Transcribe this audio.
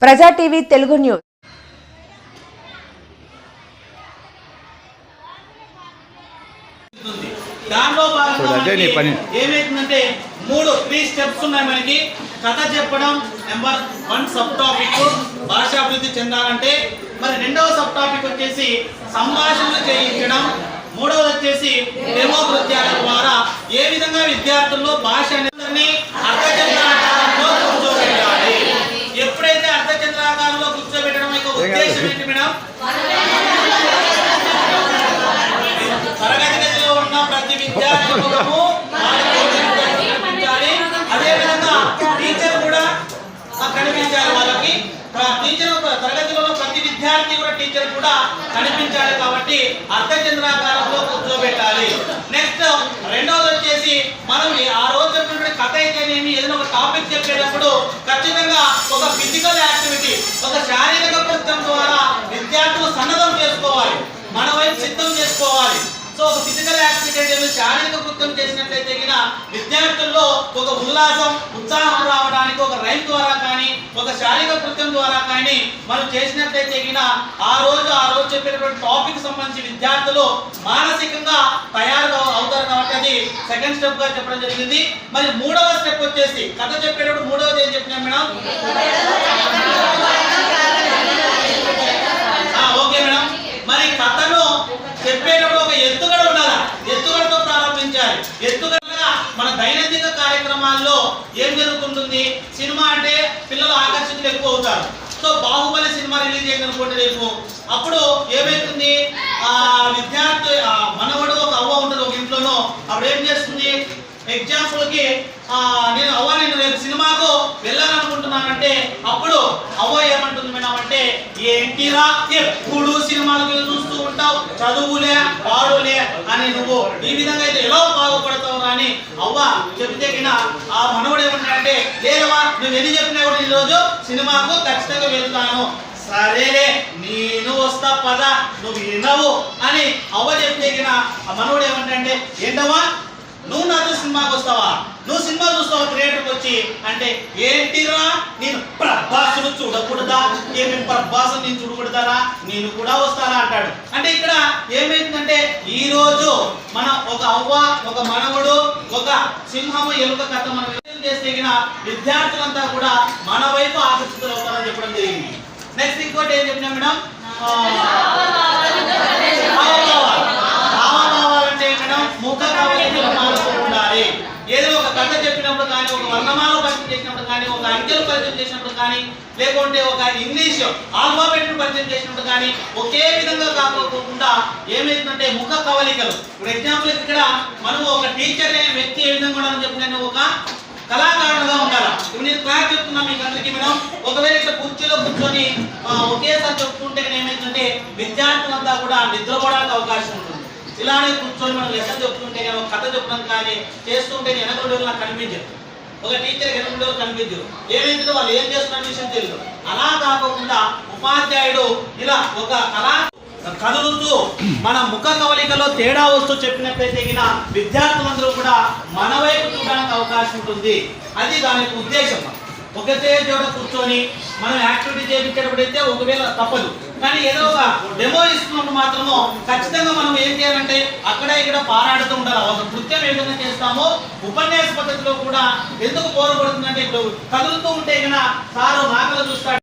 ప్రజా TV Telugu news. దానిలో భాగంగా ఏమైతుందంటే 3 స్టెప్స్ ఉన్నాయి మనకి. కథ చెప్పడం నెంబర్ 1 సబ్ టాపిక్ భాషాభివృద్ధి చెందాలంటే. మరి రెండవ సబ్ టాపిక్ వచ్చేసి సంభాషణలు చేయించడం. మూడవది వచ్చేసి డెమో కృత్యాల ద్వారా ఏ విధంగా విద్యార్థుల్లో భాష అనేది అర్థచంద్రాకారంలో కూర్చోబెట్టాలి. ఎప్పుడైతే అర్థచంద్రాకారంలో కూర్చోబెట్టడం యొక్క ఉద్దేశం ఏంటి మేడం? తరగతి గదిలో ఉన్న ప్రతి విద్యార్థులకు కనిపించాలి. అదే విధంగా టీచర్ కూడా కనిపించాలి. వాళ్ళకి టీచర్ తరగతిలో ప్రతి విద్యార్థి కూడా టీచర్ కూడా కనిపించాలి. కాబట్టి అర్థచంద్రాకారంలో కూర్చోబెట్టాలి. నెక్స్ట్ రెండవది వచ్చేసి మనం ఆ రోజు చెప్పినటువంటి కథ అయితేనేమి ఏదైనా ఒక టాపిక్ చెప్పేటప్పుడు ఖచ్చితంగా ఒక ఫిజికల్ యాక్టివిటీ, ఒక శారీరక కృత్యం ద్వారా విద్యార్థులు సన్నద్ధం చేసుకోవాలి, మన వైపు సిద్ధం చేసుకోవాలి. సో ఒక ఫిజికల్ యాక్టివిటీ అంటే శారీరక కృత్యం చేసినట్లయితే విద్యార్థుల్లో ఒక ఉల్లాసం, ఉత్సాహం రావడానికి ఒక రైమ్ ద్వారా కానీ ఒక శారీరక కృత్యం ద్వారా కానీ మనం చేసినట్లయితే ఆ రోజు చెప్పినటువంటి టాపిక్ సంబంధించి విద్యార్థులు మానసికంగా తయారు అవుతారు. కాబట్టి అది సెకండ్ స్టెప్ గా చెప్పడం జరిగింది. మరి మూడవ స్టెప్ వచ్చేసి కథ చెప్పేటప్పుడు మూడవది ఏం చెప్పినాం మేడం? Okay madam. మరి కథను చెప్పేటప్పుడు ఒక ఎత్తుగడ ఉండాలా, ఎత్తుగడతో ప్రారంభించాలి. ఎత్తుగడగా మన దైనందిక కార్యక్రమాల్లో ఏం జరుగుతుంటుంది? సినిమా అంటే పిల్లలు ఆకర్షితులు ఎక్కువ అవుతారు. సో బాహుబలి సినిమా రిలీజ్ అయ్యిందనుకోండి రేపు, అప్పుడు ఏమైతుంది? విద్యార్థి మనవడు ఒక అవ్వ ఉంటుంది ఒక ఇంట్లోనో, అప్పుడు ఏం చేస్తుంది? ఎగ్జాంపుల్కి నేను రేపు సినిమాకు వెళ్ళాలనుకుంటున్నానంటే అప్పుడు అవ్వ ఏమంటుంది మేడం అంటే, ఏంటిరా ఎప్పుడు సినిమాలకు చూస్తూ ఉంటావు, చదువులే పాడులే అని నువ్వు ఈ విధంగా అయితే ఎలా బాగుపడతావు అని అవ్వ చెప్తే ఆ మనవడు ఏమంటాడంటే, లేదవా నువ్వు ఎన్ని చెప్పినా కూడా ఈరోజు సినిమాకు ఖచ్చితంగా వెళ్తాను. సరేలే నేను వస్తా పద, నువ్వు వినవు అని అవ్వ చెప్తే ఆ మనవడు ఏమంటాడంటే, ఏంటవ్వా నువ్వు నాతో సినిమాకి వస్తావా, నువ్వు సినిమా చూస్తావా థియేటర్కి వచ్చి అంటే, ఏంటిరా నేను ప్రభాసును చూడకూడదా, ఏమేమి ప్రభాసు నేను చూడకూడదారా, నేను కూడా వస్తారా అంటాడు. అంటే ఇక్కడ ఏమైందంటే ఈ రోజు మన ఒక అవ్వ, ఒక మనవుడు, ఒక సింహము ఎలుక కథ మనం చేస్తే విద్యార్థులంతా కూడా మన వైపు ఆకర్షితులు అవుతారని చెప్పడం జరిగింది. నెక్స్ట్ ఇంకోటి ఏం చెప్పినా మేడం? భావభావాలంటే మేడం ముఖ కవలికలు మారుతూ ఉండాలి. ఏదో ఒక కథ చెప్పినప్పుడు కానీ, ఒక వర్ణమాల పరిచయం చేసినప్పుడు కానీ, ఒక అంకెలు పరిచయం చేసినప్పుడు కానీ, లేకుంటే ఒక ఇంగ్లీష్ ఆల్ఫాబెట్ పరిచయం చేసినప్పుడు కానీ ఒకే విధంగా కాకపోకుండా ఏమైతుందంటే ముఖ కవలికలు. ఇప్పుడు ఎగ్జాంపుల్ ఇక్కడ మనం ఒక టీచర్ అనే వ్యక్తి ఏ విధంగా ఉండాలని చెప్పిన ఒక కళాకారుడుగా ఉండాలి. ఇప్పుడు నేను క్లాస్ చెప్తున్నా మీకు అందరికీ మేడం. ఒకవేళ ఇట్లా కుర్చీలో కూర్చొని ఒకేసారి చెప్తుంటే ఏమైతుందంటే విద్యార్థులంతా కూడా నిద్రపోవడానికి అవకాశం ఉంటుంది. ఇలానే కూర్చొని మనం లెసన్ చెప్తుంటే కానీ, ఒక కథ చెప్పడం కానీ చేస్తుంటే వెనక నాకు కనిపించదు, ఒక టీచర్ వెనక కనిపించదు. ఏమైందో వాళ్ళు ఏం చేస్తున్న విషయం తెలియదు. అలా కాకుండా ఉపాధ్యాయుడు ఇలా ఒక కళా కదులుతూ మన ముఖ కవలికలో తేడా వస్తూ చెప్పినట్లయితే విద్యార్థులందరూ కూడా మన వైపు చూడడానికి అవకాశం ఉంటుంది. అది దాని ఉద్దేశం. ఒకటే చోట కూర్చొని మనం యాక్టివిటీ చేయించేటప్పుడైతే ఒకవేళ తప్పదు, కానీ ఏదో ఒక డెమో ఇస్తున్నప్పుడు మాత్రము ఖచ్చితంగా మనం ఏం చేయాలంటే అక్కడ ఇక్కడ పారాడుతూ ఉండాలి. ఒక నృత్యం ఏ విధంగా చేస్తామో ఉపన్యాస పద్ధతిలో కూడా ఎందుకు పోరబడుతుందంటే ఇప్పుడు కదులుతూ ఉంటే సారు నాకలు చూస్తాడు.